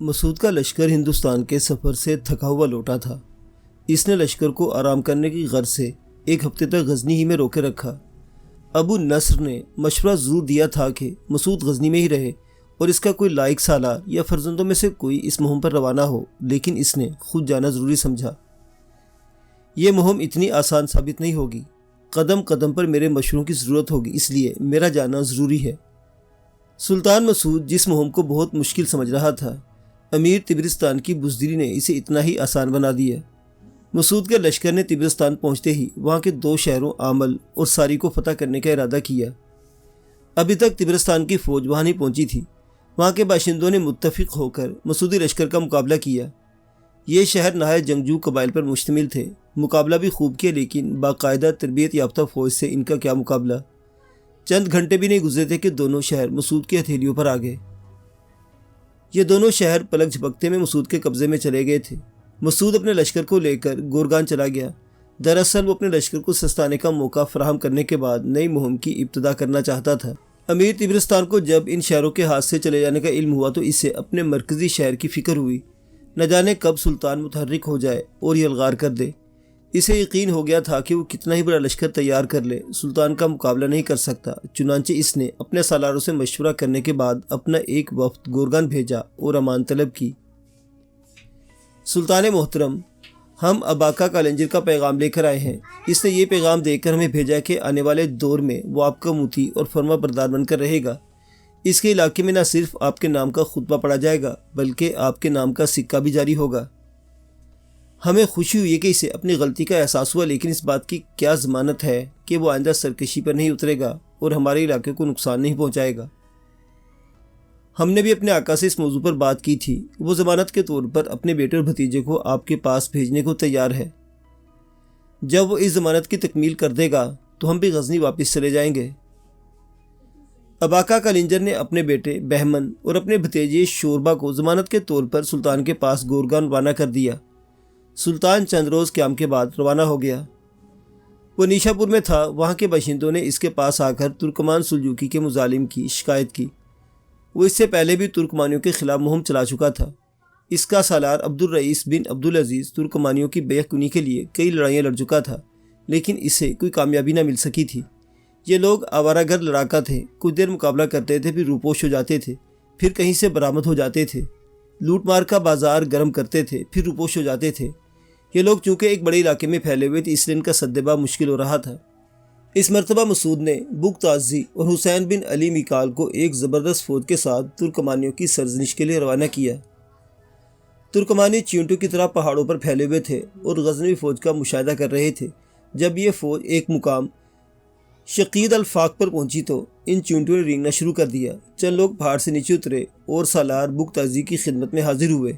مسعود کا لشکر ہندوستان کے سفر سے تھکا ہوا لوٹا تھا۔ اس نے لشکر کو آرام کرنے کی غرض سے ایک ہفتے تک غزنی ہی میں روکے رکھا۔ ابو نصر نے مشورہ ضرور دیا تھا کہ مسعود غزنی میں ہی رہے اور اس کا کوئی لائق سالار یا فرزندوں میں سے کوئی اس مہم پر روانہ ہو، لیکن اس نے خود جانا ضروری سمجھا۔ یہ مہم اتنی آسان ثابت نہیں ہوگی، قدم قدم پر میرے مشوروں کی ضرورت ہوگی، اس لیے میرا جانا ضروری ہے۔ سلطان مسعود جس مہم کو بہت مشکل سمجھ رہا تھا، امیر طبرستان کی بزدلی نے اسے اتنا ہی آسان بنا دیا۔ مسعود کے لشکر نے طبرستان پہنچتے ہی وہاں کے 2 شہروں عامل اور ساری کو فتح کرنے کا ارادہ کیا۔ ابھی تک طبرستان کی فوج وہاں نہیں پہنچی تھی۔ وہاں کے باشندوں نے متفق ہو کر مسعودی لشکر کا مقابلہ کیا۔ یہ شہر نہایت جنگجو قبائل پر مشتمل تھے۔ مقابلہ بھی خوب کیا، لیکن باقاعدہ تربیت یافتہ فوج سے ان کا کیا مقابلہ۔ چند گھنٹے بھی نہیں گزرے تھے کہ دونوں شہر مسعود کی ہتھیلیوں پر آ گئے۔ یہ دونوں شہر پلک جھپکتے میں مسعود کے قبضے میں چلے گئے تھے۔ مسعود اپنے لشکر کو لے کر گورگان چلا گیا۔ دراصل وہ اپنے لشکر کو سستانے کا موقع فراہم کرنے کے بعد نئی مہم کی ابتدا کرنا چاہتا تھا۔ امیر طبرستان کو جب ان شہروں کے ہاتھ سے چلے جانے کا علم ہوا تو اسے اپنے مرکزی شہر کی فکر ہوئی۔ نہ جانے کب سلطان متحرک ہو جائے اور یہ الغار کر دے۔ اسے یقین ہو گیا تھا کہ وہ کتنا ہی بڑا لشکر تیار کر لے، سلطان کا مقابلہ نہیں کر سکتا۔ چنانچہ اس نے اپنے سالاروں سے مشورہ کرنے کے بعد اپنا ایک وفد گورگان بھیجا اور امان طلب کی۔ سلطان محترم، ہم اباکا کالنجر کا پیغام لے کر آئے ہیں۔ اس نے یہ پیغام دے کر ہمیں بھیجا کہ آنے والے دور میں وہ آپ کا موتی اور فرما بردار بن کر رہے گا۔ اس کے علاقے میں نہ صرف آپ کے نام کا خطبہ پڑھا جائے گا بلکہ آپ کے نام کا سکہ بھی جاری ہوگا۔ ہمیں خوشی ہوئی کہ اسے اپنی غلطی کا احساس ہوا، لیکن اس بات کی کیا ضمانت ہے کہ وہ آئندہ سرکشی پر نہیں اترے گا اور ہمارے علاقے کو نقصان نہیں پہنچائے گا۔ ہم نے بھی اپنے آقا سے اس موضوع پر بات کی تھی۔ وہ ضمانت کے طور پر اپنے بیٹے اور بھتیجے کو آپ کے پاس بھیجنے کو تیار ہے۔ جب وہ اس ضمانت کی تکمیل کر دے گا تو ہم بھی غزنی واپس چلے جائیں گے۔ اباکا کالنجر نے اپنے بیٹے بہمن اور اپنے بھتیجے شوربا کو ضمانت کے طور پر سلطان کے پاس گورگان روانہ کر دیا۔ سلطان چند روز قیام کے بعد روانہ ہو گیا۔ وہ نیشا پور میں تھا۔ وہاں کے باشندوں نے اس کے پاس آ کر ترکمان سلجوقی کے مظالم کی شکایت کی۔ وہ اس سے پہلے بھی ترکمانیوں کے خلاف مہم چلا چکا تھا۔ اس کا سالار عبدالرئیس بن عبدالعزیز ترکمانیوں کی بیع کنی کے لیے کئی لڑائیاں لڑ چکا تھا، لیکن اسے کوئی کامیابی نہ مل سکی تھی۔ یہ لوگ آوارہ گرد لڑاکا تھے، کچھ دیر مقابلہ کرتے تھے، پھر روپوش ہو جاتے تھے، پھر کہیں سے برآمد ہو جاتے تھے، لوٹ مار کا بازار گرم کرتے تھے، پھر روپوش ہو جاتے تھے۔ یہ لوگ چونکہ ایک بڑے علاقے میں پھیلے ہوئے تھے، اس لیے ان کا سدبا مشکل ہو رہا تھا۔ اس مرتبہ مسعود نے بگتازی اور حسین بن علی میکال کو ایک زبردست فوج کے ساتھ ترکمانیوں کی سرزنش کے لیے روانہ کیا۔ ترکمانی چیونٹوں کی طرح پہاڑوں پر پھیلے ہوئے تھے اور غزنوی فوج کا مشاہدہ کر رہے تھے۔ جب یہ فوج ایک مقام شقید الفاق پر پہنچی تو ان چیونٹوں نے رینگنا شروع کر دیا۔ چند لوگ پہاڑ سے نیچے اترے اور سالار بگتازی کی خدمت میں حاضر ہوئے۔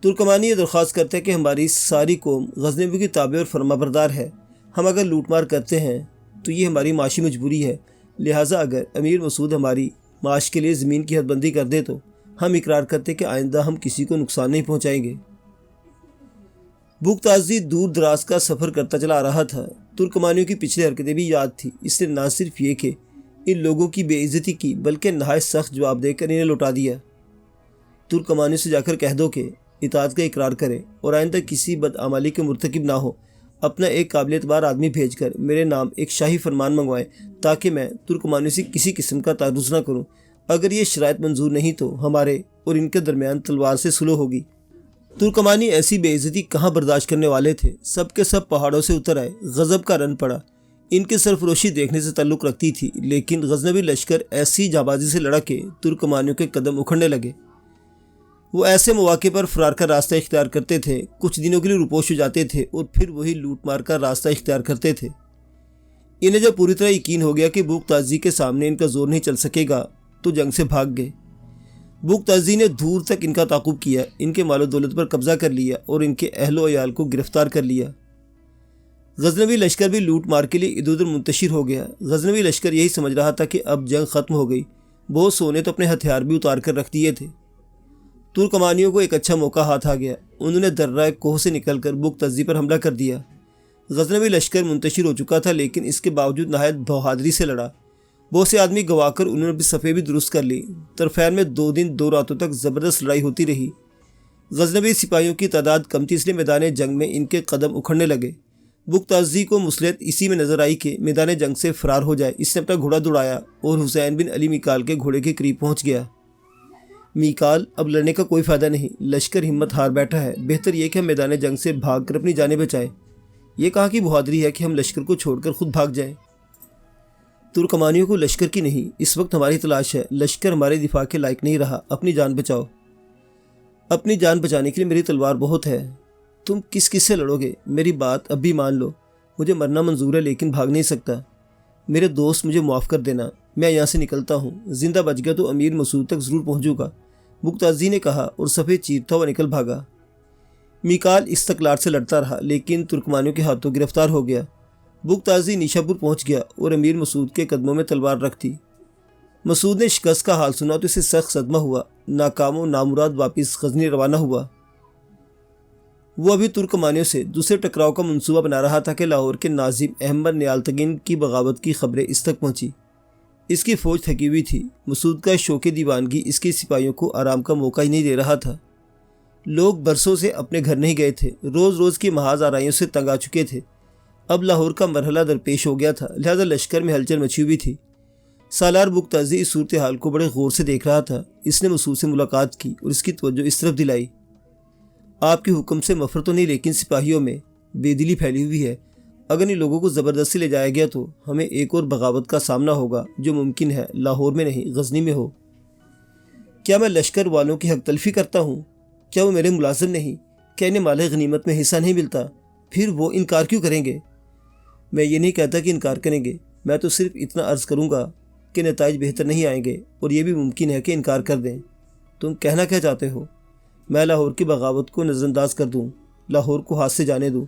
ترکمانی یہ درخواست کرتے کہ ہماری ساری قوم غزنوی کی تابع اور فرما بردار ہے۔ ہم اگر لوٹ مار کرتے ہیں تو یہ ہماری معاشی مجبوری ہے، لہٰذا اگر امیر مسعود ہماری معاش کے لیے زمین کی حد بندی کر دے تو ہم اقرار کرتے کہ آئندہ ہم کسی کو نقصان نہیں پہنچائیں گے۔ بگتازی دور دراز کا سفر کرتا چلا آ رہا تھا۔ ترکمانیوں کی پچھلی حرکتیں بھی یاد تھی۔ اس نے نہ صرف یہ کہ ان لوگوں کی بے عزتی کی بلکہ نہایت سخت جواب دے کر انہیں لوٹا دیا۔ ترکمانیوں سے جا کر کہہ دو کہ اطاعت کا اقرار کرے اور آئندہ کسی بدعملی کے مرتکب نہ ہو۔ اپنا ایک قابل اعتبار آدمی بھیج کر میرے نام ایک شاہی فرمان منگوائیں تاکہ میں ترکمانیوں سے کسی قسم کا تعرض نہ کروں۔ اگر یہ شرائط منظور نہیں تو ہمارے اور ان کے درمیان تلوار سے سلح ہوگی۔ ترکمانی ایسی بے عزتی کہاں برداشت کرنے والے تھے۔ سب کے سب پہاڑوں سے اتر آئے۔ غضب کا رن پڑا۔ ان کی سرفروشی دیکھنے سے تعلق رکھتی تھی، لیکن غزنوی لشکر ایسی جانبازی سے لڑا کہ ترکمانیوں کے قدم اکھڑنے لگے۔ وہ ایسے مواقع پر فرار کا راستہ اختیار کرتے تھے، کچھ دنوں کے لیے روپوش ہو جاتے تھے اور پھر وہی لوٹ مار کا راستہ اختیار کرتے تھے۔ انہیں جب پوری طرح یقین ہو گیا کہ بگتازی کے سامنے ان کا زور نہیں چل سکے گا تو جنگ سے بھاگ گئے۔ بگتازی نے دور تک ان کا تعاقب کیا، ان کے مال و دولت پر قبضہ کر لیا اور ان کے اہل و عیال کو گرفتار کر لیا۔ غزنوی لشکر بھی لوٹ مار کے لیے ادھر ادھر منتشر ہو گیا۔ غزنوی لشکر یہی سمجھ رہا تھا کہ اب جنگ ختم ہو گئی۔ بہت سو نے تو اپنے ہتھیار بھی اتار کر رکھ دیے تھے۔ ترکمانیوں کو ایک اچھا موقع ہاتھ آ گیا۔ انہوں نے درہ کوہ سے نکل کر بگتازی پر حملہ کر دیا۔ غزنوی لشکر منتشر ہو چکا تھا، لیکن اس کے باوجود نہایت بہادری سے لڑا۔ بہت سے آدمی گوا کر انہوں نے اپنی صفیں بھی درست کر لی۔ طرفین میں 2 دن 2 راتوں تک زبردست لڑائی ہوتی رہی۔ غزنوی سپاہیوں کی تعداد کم تھی، اس لیے میدان جنگ میں ان کے قدم اکھڑنے لگے۔ بختیازی کو مصلحت اسی میں نظر آئی کہ میدان جنگ سے فرار ہو جائے۔ اس نے اپنا گھوڑا دوڑایا اور حسین بن علی میکال کے گھوڑے کے قریب پہنچ گیا۔ میکال، اب لڑنے کا کوئی فائدہ نہیں، لشکر ہمت ہار بیٹھا ہے، بہتر یہ کہ ہم میدان جنگ سے بھاگ کر اپنی جانیں بچائیں۔ یہ کہاں کی بہادری ہے کہ ہم لشکر کو چھوڑ کر خود بھاگ جائیں؟ ترکمانیوں کو لشکر کی نہیں، اس وقت ہماری تلاش ہے۔ لشکر ہمارے دفاع کے لائق نہیں رہا، اپنی جان بچاؤ۔ اپنی جان بچانے کے لیے میری تلوار بہت ہے۔ تم کس سے لڑو گے؟ میری بات اب بھی مان لو۔ مجھے مرنا منظور ہے لیکن بھاگ نہیں سکتا۔ میرے دوست، مجھے معاف کر دینا، میں یہاں سے نکلتا ہوں۔ زندہ بچ گیا تو امیر مسعود تک ضرور پہنچوں گا، بختیازی نے کہا اور صفیں چیرتا ہوا نکل بھاگا۔ میکال اس تکلار سے لڑتا رہا لیکن ترکمانیوں کے ہاتھوں گرفتار ہو گیا۔ بختیازی نیشاپور پہنچ گیا اور امیر مسعود کے قدموں میں تلوار رکھ دی۔ مسعود نے شکست کا حال سنا تو اسے سخت صدمہ ہوا۔ ناکام و نامراد واپس غزنی روانہ ہوا۔ وہ ابھی ترکمانیوں سے دوسرے ٹکراؤ کا منصوبہ بنا رہا تھا کہ لاہور کے ناظم احمد نیالتگین کی بغاوت کی خبریں اس تک پہنچی۔ اس کی فوج تھکی ہوئی تھی۔ مسعود کا شوق دیوانگی اس کے سپاہیوں کو آرام کا موقع ہی نہیں دے رہا تھا۔ لوگ برسوں سے اپنے گھر نہیں گئے تھے، روز روز کی محاذ آرائیوں سے تنگ آ چکے تھے۔ اب لاہور کا مرحلہ درپیش ہو گیا تھا، لہذا لشکر میں ہلچل مچی ہوئی تھی۔ سالار بختیازی اس صورتحال کو بڑے غور سے دیکھ رہا تھا۔ اس نے مسعود سے ملاقات کی اور اس کی توجہ اس طرف دلائی۔ آپ کے حکم سے مفر تو نہیں، لیکن سپاہیوں میں بے دلی پھیلی ہوئی ہے۔ اگر ان لوگوں کو زبردستی لے جایا گیا تو ہمیں ایک اور بغاوت کا سامنا ہوگا جو ممکن ہے لاہور میں نہیں غزنی میں ہو۔ کیا میں لشکر والوں کی حق تلفی کرتا ہوں؟ کیا وہ میرے ملازم نہیں؟ کیا انہیں مال غنیمت میں حصہ نہیں ملتا؟ پھر وہ انکار کیوں کریں گے؟ میں یہ نہیں کہتا کہ انکار کریں گے، میں تو صرف اتنا عرض کروں گا کہ نتائج بہتر نہیں آئیں گے اور یہ بھی ممکن ہے کہ انکار کر دیں۔ تم کہنا کیا چاہتے ہو؟ میں لاہور کی بغاوت کو نظر انداز کر دوں، لاہور کو ہاتھ سے جانے دوں،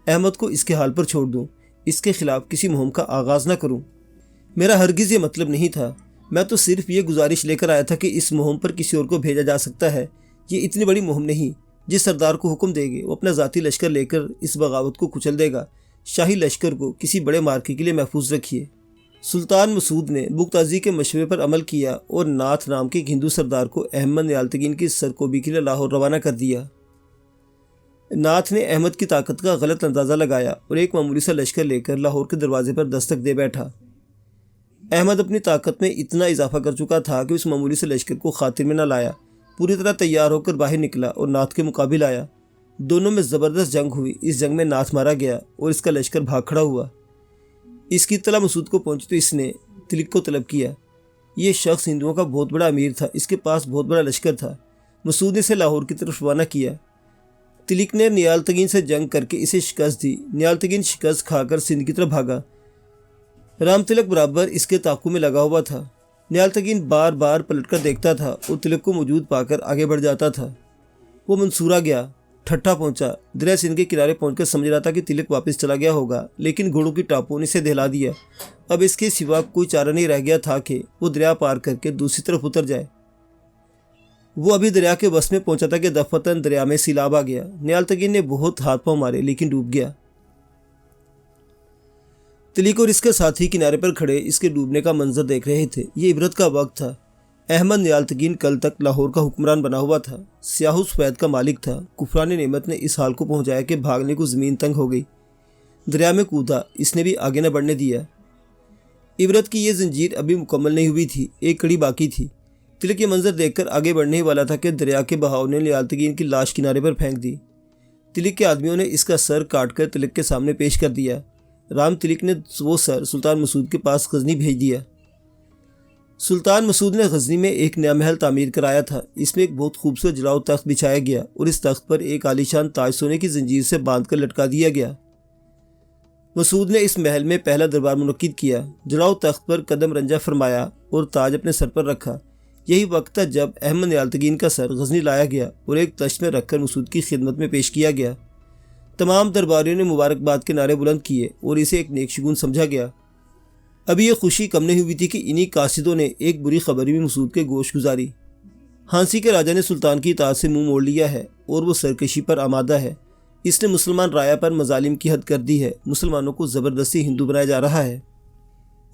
احمد کو اس کے حال پر چھوڑ دوں، اس کے خلاف کسی مہم کا آغاز نہ کروں؟ میرا ہرگز یہ مطلب نہیں تھا۔ میں تو صرف یہ گزارش لے کر آیا تھا کہ اس مہم پر کسی اور کو بھیجا جا سکتا ہے۔ یہ اتنی بڑی مہم نہیں، جس سردار کو حکم دے گے وہ اپنا ذاتی لشکر لے کر اس بغاوت کو کچل دے گا۔ شاہی لشکر کو کسی بڑے مارکے کے لیے محفوظ رکھیے۔ سلطان مسعود نے بختیازی کے مشورے پر عمل کیا اور ناتھ نام کے ایک ہندو سردار کو احمد نیالتگین کی سرکوبی کے لیے لاہور روانہ کر دیا۔ ناتھ نے احمد کی طاقت کا غلط اندازہ لگایا اور ایک معمولی سا لشکر لے کر لاہور کے دروازے پر دستک دے بیٹھا۔ احمد اپنی طاقت میں اتنا اضافہ کر چکا تھا کہ اس معمولی سے لشکر کو خاطر میں نہ لایا، پوری طرح تیار ہو کر باہر نکلا اور ناتھ کے مقابل آیا۔ دونوں میں زبردست جنگ ہوئی۔ اس جنگ میں ناتھ مارا گیا اور اس کا لشکر بھاگ کھڑا ہوا۔ اس کی اطلاع مسعود کو پہنچی تو اس نے تلک کو طلب کیا۔ یہ شخص ہندوؤں کا بہت بڑا امیر تھا، اس کے پاس بہت بڑا لشکر تھا۔ مسعود نے اسے لاہور کی طرف روانہ کیا۔ تلک نے نیالتگین سے جنگ کر کے اسے شکست دی۔ نیالتگین شکست کھا کر سندھ کی طرف بھاگا۔ رام تلک برابر اس کے تعاقب میں لگا ہوا تھا۔ نیالتگین بار بار پلٹ کر دیکھتا تھا اور تلک کو موجود پا کر آگے بڑھ جاتا تھا۔ وہ منصورہ گیا، ٹھٹھا پہنچا۔ دریا سندھ کے کنارے پہنچ کر سمجھ رہا تھا کہ تلک واپس چلا گیا ہوگا، لیکن گھوڑوں کی ٹاپوں نے اسے دہلا دیا۔ اب اس کے سوا کوئی چارہ نہیں رہ گیا تھا کہ وہ دریا پار کر کے دوسری طرف اتر جائے۔ وہ ابھی دریا کے وسط میں پہنچا تھا کہ دفتن دریا میں سیلاب آ گیا۔ نیالتگین نے بہت ہاتھ پاؤں مارے لیکن ڈوب گیا۔ تلک اور اس کے ساتھی کنارے پر کھڑے اس کے ڈوبنے کا منظر دیکھ رہے تھے۔ یہ عبرت کا وقت تھا۔ احمد نیالتگین کل تک لاہور کا حکمران بنا ہوا تھا، سیاہ سفید کا مالک تھا۔ کفران نعمت نے اس حال کو پہنچایا کہ بھاگنے کو زمین تنگ ہو گئی۔ دریا میں کودا، اس نے بھی آگے نہ بڑھنے دیا۔ عبرت کی یہ زنجیر ابھی مکمل نہیں ہوئی تھی، ایک کڑی باقی تھی۔ تلک یہ منظر دیکھ کر آگے بڑھنے ہی والا تھا کہ دریا کے بہاؤ نے نیالتگین کی لاش کنارے پر پھینک دی۔ تلک کے آدمیوں نے اس کا سر کاٹ کر تلک کے سامنے پیش کر دیا۔ رام تلک نے وہ سر سلطان مسعود کے پاس غزنی بھیج دیا۔ سلطان مسعود نے غزنی میں ایک نیا محل تعمیر کرایا تھا۔ اس میں ایک بہت خوبصورت جلاؤ تخت بچھایا گیا اور اس تخت پر ایک عالیشان تاج سونے کی زنجیر سے باندھ کر لٹکا دیا گیا۔ مسعود نے اس محل میں پہلا دربار منعقد کیا، جلاؤ تخت پر قدم رنجہ فرمایا اور تاج اپنے سر پر رکھا۔ یہی وقت تھا جب احمد نیالتگین کا سر غزنی لایا گیا اور ایک تشت میں رکھ کر مسعود کی خدمت میں پیش کیا گیا۔ تمام درباریوں نے مبارکباد کے نعرے بلند کیے اور اسے ایک نیک شگون سمجھا گیا۔ ابھی یہ خوشی کم نہیں ہوئی تھی کہ انہی قاصدوں نے ایک بری خبری بھی مسعود کے گوش گزاری۔ ہانسی کے راجہ نے سلطان کی اطاعت سے منہ موڑ لیا ہے اور وہ سرکشی پر آمادہ ہے۔ اس نے مسلمان رایا پر مظالم کی حد کر دی ہے، مسلمانوں کو زبردستی ہندو بنایا جا رہا ہے۔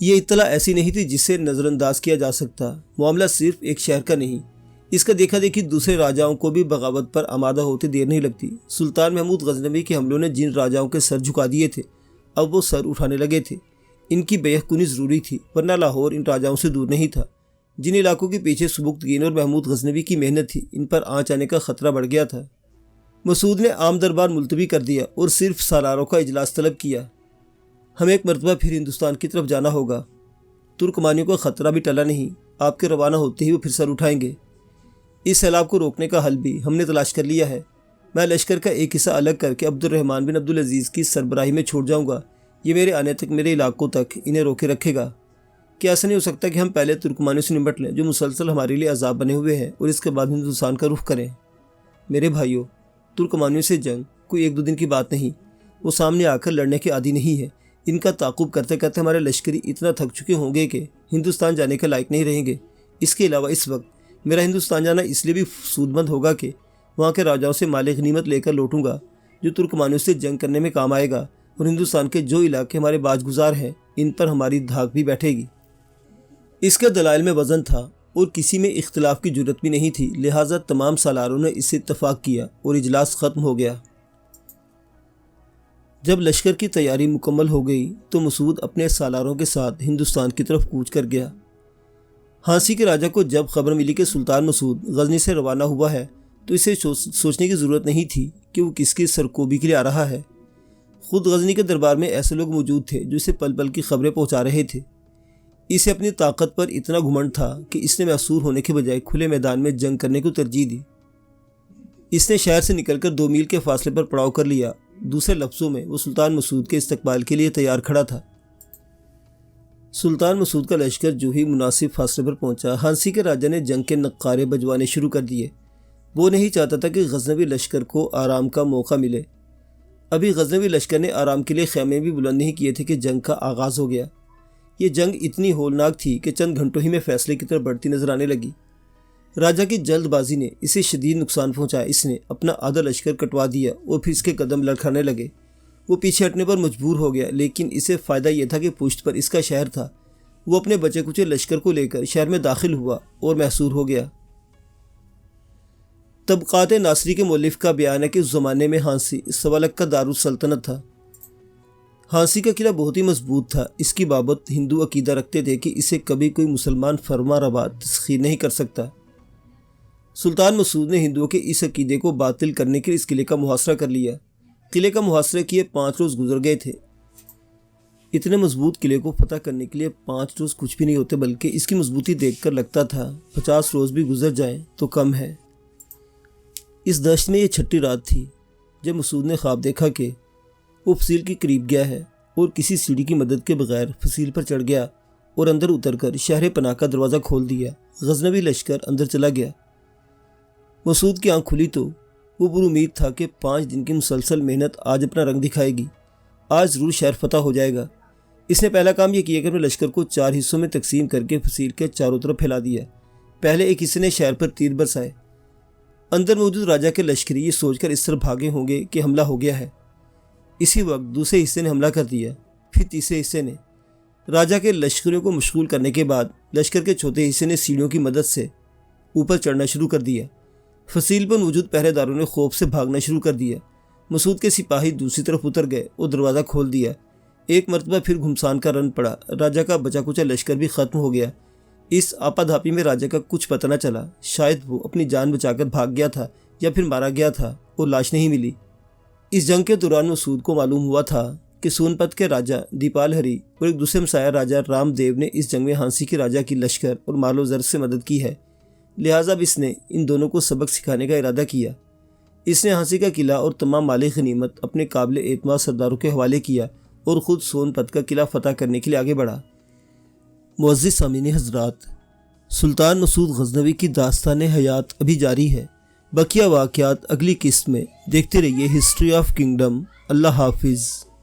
یہ اطلاع ایسی نہیں تھی جسے نظر انداز کیا جا سکتا۔ معاملہ صرف ایک شہر کا نہیں، اس کا دیکھا دیکھی دوسرے راجاؤں کو بھی بغاوت پر آمادہ ہوتے دیر نہیں لگتی۔ سلطان محمود غزنوی کے حملوں نے جن راجاؤں کے سر جھکا دیے تھے اب وہ سر اٹھانے لگے تھے۔ ان کی بیعت کنی ضروری تھی، ورنہ لاہور ان راجاؤں سے دور نہیں تھا۔ جن علاقوں کے پیچھے سبکتگین اور محمود غزنوی کی محنت تھی، ان پر آنچ آنے کا خطرہ بڑھ گیا تھا۔ مسعود نے عام دربار ملتوی کر دیا اور صرف سالاروں کا اجلاس طلب کیا۔ ہمیں ایک مرتبہ پھر ہندوستان کی طرف جانا ہوگا۔ ترکمانیوں کا خطرہ بھی ٹلا نہیں، آپ کے روانہ ہوتے ہی وہ پھر سر اٹھائیں گے۔ اس سیلاب کو روکنے کا حل بھی ہم نے تلاش کر لیا ہے۔ میں لشکر کا ایک حصہ الگ کر کے عبد الرحمن بن عبدالعزیز کی سربراہی میں چھوڑ جاؤں گا۔ یہ میرے آنے تک میرے علاقوں تک انہیں روکے رکھے گا۔ کیا ایسا نہیں ہو سکتا کہ ہم پہلے ترکمانیوں سے نمٹ لیں جو مسلسل ہمارے لیے عذاب بنے ہوئے ہیں، اور اس کے بعد ہندوستان کا رخ کریں؟ میرے بھائیوں، ترکمانیوں سے جنگ کوئی ایک دو دن کی بات نہیں، وہ سامنے آ کر لڑنے کے عادی نہیں ہے۔ ان کا تعاقب کرتے کرتے ہمارے لشکری اتنا تھک چکے ہوں گے کہ ہندوستان جانے کے لائق نہیں رہیں گے۔ اس کے علاوہ اس وقت میرا ہندوستان جانا اس لیے بھی سود مند ہوگا کہ وہاں کے راجاؤں سے مال غنیمت لے کر لوٹوں گا جو ترکمانیوں سے جنگ کرنے میں کام آئے گا، اور ہندوستان کے جو علاقے ہمارے باج گزار ہیں ان پر ہماری دھاک بھی بیٹھے گی۔ اس کے دلائل میں وزن تھا اور کسی میں اختلاف کی جرت بھی نہیں تھی، لہٰذا تمام سالاروں نے اس سے اتفاق کیا اور اجلاس ختم ہو گیا۔ جب لشکر کی تیاری مکمل ہو گئی تو مسعود اپنے سالاروں کے ساتھ ہندوستان کی طرف کوچ کر گیا۔ ہانسی کے راجہ کو جب خبر ملی کہ سلطان مسعود غزنی سے روانہ ہوا ہے تو اسے سوچنے کی ضرورت نہیں تھی کہ وہ کس کی سرکوبی کے لیے آ رہا ہے۔ خود غزنی کے دربار میں ایسے لوگ موجود تھے جو اسے پل پل کی خبریں پہنچا رہے تھے۔ اسے اپنی طاقت پر اتنا گھمنڈ تھا کہ اس نے محصور ہونے کے بجائے کھلے میدان میں جنگ کرنے کو ترجیح دی۔ اس نے شہر سے نکل کر 2 میل کے فاصلے پر پڑاؤ کر لیا۔ دوسرے لفظوں میں وہ سلطان مسعود کے استقبال کے لیے تیار کھڑا تھا۔ سلطان مسعود کا لشکر جو ہی مناسب فاصلے پر پہنچا، ہانسی کے راجہ نے جنگ کے نقارے بجوانے شروع کر دیے۔ وہ نہیں چاہتا تھا کہ غزنوی لشکر کو آرام کا موقع ملے۔ ابھی غزنوی لشکر نے آرام کے لیے خیمے بھی بلند نہیں کیے تھے کہ جنگ کا آغاز ہو گیا۔ یہ جنگ اتنی ہولناک تھی کہ چند گھنٹوں ہی میں فیصلے کی طرف بڑھتی نظر آنے لگی۔ راجہ کی جلد بازی نے اسے شدید نقصان پہنچایا۔ اس نے اپنا آدھا لشکر کٹوا دیا اور پھر اس کے قدم لڑکھڑانے لگے۔ وہ پیچھے ہٹنے پر مجبور ہو گیا، لیکن اسے فائدہ یہ تھا کہ پشت پر اس کا شہر تھا۔ وہ اپنے بچے کچے لشکر کو لے کر شہر میں داخل ہوا اور محصور ہو گیا۔ طبقات ناصری کے مؤلف کا بیان ہے کہ اس زمانے میں ہانسی سوالک کا دارالسلطنت تھا۔ ہانسی کا قلعہ بہت ہی مضبوط تھا۔ اس کی بابت ہندو عقیدہ رکھتے تھے کہ اسے کبھی کوئی مسلمان فرما روا تسخیر نہیں کر سکتا۔ سلطان مسعود نے ہندوؤں کے اس عقیدے کو باطل کرنے کے لیے اس قلعے کا محاصرہ کر لیا۔ قلعے کا محاصرہ کیے 5 روز گزر گئے تھے۔ اتنے مضبوط قلعے کو فتح کرنے کے لیے 5 روز کچھ بھی نہیں ہوتے، بلکہ اس کی مضبوطی دیکھ کر لگتا تھا 50 روز بھی گزر جائیں تو کم ہے۔ اس دشت میں یہ 6ٹھی رات تھی جب مسعود نے خواب دیکھا کہ وہ فصیل کے قریب گیا ہے اور کسی سیڑھی کی مدد کے بغیر فصیل پر چڑھ گیا اور اندر اتر کر شہر پناہ کا دروازہ کھول دیا۔ غزنوی لشکر اندر چلا گیا۔ مسعود کی آنکھ کھلی تو وہ پر امید تھا کہ 5 دن کی مسلسل محنت آج اپنا رنگ دکھائے گی، آج ضرور شہر فتح ہو جائے گا۔ اس نے پہلا کام یہ کیا کہ اپنے لشکر کو 4 حصوں میں تقسیم کر کے فصیل کے چاروں طرف پھیلا دیا۔ پہلے ایک حصے نے شہر پر تیر برسائے۔ اندر موجود راجہ کے لشکری یہ سوچ کر اس طرف بھاگے ہوں گے کہ حملہ ہو گیا ہے۔ اسی وقت دوسرے حصے نے حملہ کر دیا۔ پھر تیسرے حصے نے راجہ کے لشکریوں کو مشغول کرنے کے بعد لشکر کے چوتھے حصے نے سیڑھیوں کی مدد سے اوپر چڑھنا شروع کر دیا۔ فصیل پر موجود پہرے داروں نے خوف سے بھاگنا شروع کر دیا۔ مسعود کے سپاہی دوسری طرف اتر گئے اور دروازہ کھول دیا۔ ایک مرتبہ پھر گھمسان کا رن پڑا۔ راجہ کا بچا کچا لشکر بھی ختم ہو گیا۔ اس آپا دھاپی میں راجہ کا کچھ پتہ نہ چلا۔ شاید وہ اپنی جان بچا کر بھاگ گیا تھا یا پھر مارا گیا تھا اور لاش نہیں ملی۔ اس جنگ کے دوران مسعود کو معلوم ہوا تھا کہ سونپت کے راجہ دیپال ہری اور ایک دوسرے ہمسایہ راجہ رام دیو نے اس جنگ میں ہانسی کے راجہ کی لشکر اور مال و زر سے مدد کی ہے، لہٰذا اب اس نے ان دونوں کو سبق سکھانے کا ارادہ کیا۔ اس نے ہانسی کا قلعہ اور تمام مال غنیمت اپنے قابل اعتماد سرداروں کے حوالے کیا اور خود سونپت کا قلعہ فتح کرنے کے لیے آگے بڑھا۔ معزز سامعین حضرات، سلطان مسعود غزنوی کی داستان حیات ابھی جاری ہے۔ بقیہ واقعات اگلی قسط میں۔ دیکھتے رہیے ہسٹری آف کنگڈم۔ اللہ حافظ۔